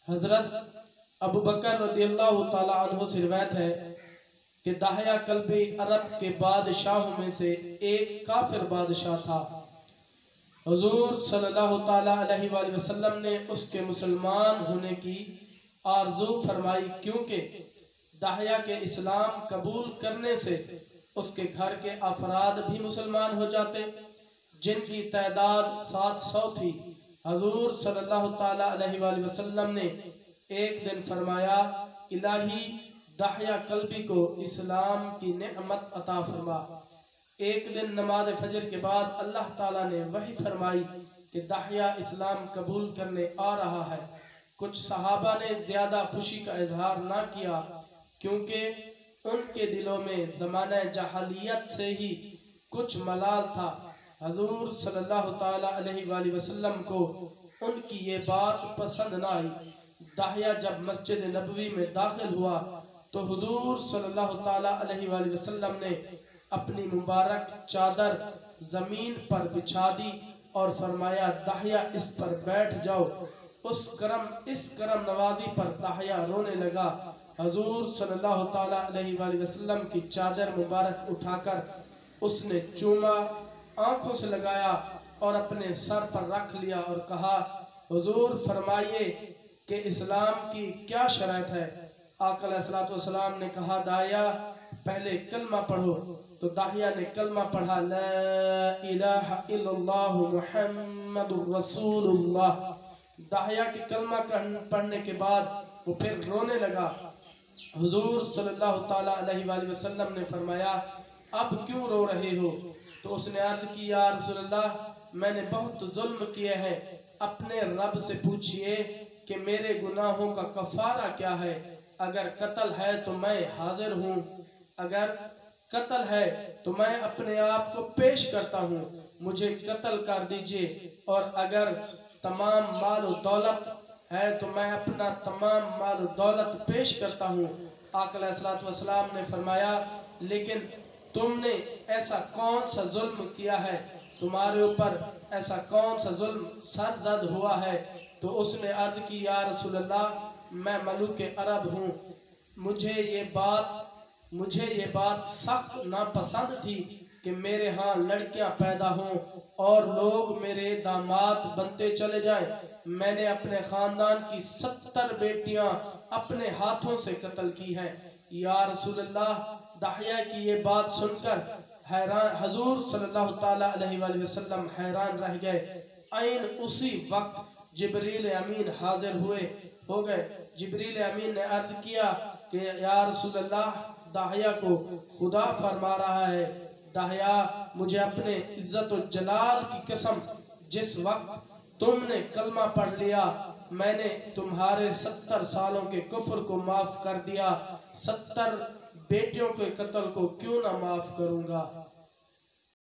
حضرت ابو بکر رضی اللہ تعالیٰ عنہ سے روایت ہے کہ داہیہ کلبی عرب کے بادشاہوں میں سے ایک کافر بادشاہ تھا۔ حضور صلی اللہ تعالیٰ علیہ وآلہ وسلم نے اس کے مسلمان ہونے کی آرزو فرمائی، کیونکہ داہیہ کے اسلام قبول کرنے سے اس کے گھر کے افراد بھی مسلمان ہو جاتے، جن کی تعداد 700 تھی۔ حضور صلی اللہ تعالیٰ علیہ وآلہ وسلم نے ایک دن فرمایا، الہی داہیہ کلبی کو اسلام کی نعمت عطا فرما۔ ایک دن نماز فجر کے بعد اللہ تعالیٰ نے وحی فرمائی کہ داہیہ اسلام قبول کرنے آ رہا ہے۔ کچھ صحابہ نے زیادہ خوشی کا اظہار نہ کیا، کیونکہ ان کے دلوں میں زمانہ جاہلیت سے ہی کچھ ملال تھا۔ حضور صلی اللہ تعالیٰ علیہ وآلہ وسلم کو ان کی یہ بات پسند نہ آئی۔ داہیہ جب مسجد نبوی میں داخل ہوا تو حضور صلی اللہ تعالیٰ علیہ وآلہ وسلم نے اپنی مبارک چادر زمین پر بچھا دی اور فرمایا، داہیہ اس پر بیٹھ جاؤ۔ اس کرم نوازی پر داہیہ رونے لگا۔ حضور صلی اللہ تعالیٰ علیہ وآلہ وسلم کی چادر مبارک اٹھا کر اس نے چوما، آنکھوں سے لگایا اور اپنے سر پر رکھ لیا اور کہا، حضور فرمائیے کہ اسلام کی کیا شرط ہے؟ آقا علیہ السلام نے کہا، داہیہ پہلے کلمہ پڑھو۔ تو داہیہ نے کلمہ پڑھا، لا الہ الا اللہ محمد رسول اللہ۔ داہیہ کی کلمہ پڑھنے کے بعد وہ پھر رونے لگا۔ حضور صلی اللہ تعالیٰ علیہ وآلہ وسلم نے فرمایا، اب کیوں رو رہے ہو؟ تو اس نے عرض کی، یا رسول اللہ، میں نے بہت ظلم کیے ہیں، اپنے رب سے پوچھئے کہ میرے گناہوں کا کفارہ کیا ہے؟ اگر قتل ہے تو میں حاضر ہوں، اگر قتل ہے تو میں اپنے آپ کو پیش کرتا ہوں، مجھے قتل کر دیجئے، اور اگر تمام مال و دولت ہے تو میں اپنا تمام مال و دولت پیش کرتا ہوں۔ آقا علیہ السلام نے فرمایا، لیکن تم نے ایسا کون سا ظلم کیا ہے؟ تمہارے اوپر ایسا کون سا ظلم سرزد ہوا ہے؟ تو اس نے عرض کی، یا رسول اللہ، میں ملوک عرب ہوں، مجھے یہ بات سخت ناپسند تھی کہ میرے ہاں لڑکیاں پیدا ہوں اور لوگ میرے داماد بنتے چلے جائیں۔ میں نے اپنے خاندان کی 70 بیٹیاں اپنے ہاتھوں سے قتل کی ہیں۔ یا رسول اللہ، داہیہ کی یہ بات سن کر حضور صلی اللہ تعالیٰ علیہ وآلہ وسلم حیران رہ گئے۔ عین اسی وقت جبریل امین حاضر ہو گئے۔ جبریل امین نے عرض کیا کہ یا رسول اللہ، داہیہ کو خدا فرما رہا ہے، داہیہ مجھے اپنے عزت و جلال کی قسم، جس وقت تم نے کلمہ پڑھ لیا میں نے تمہارے 70 سالوں کے کفر کو معاف کر دیا، 70 بیٹیوں کے قتل کو کیوں نہ معاف کروں گا۔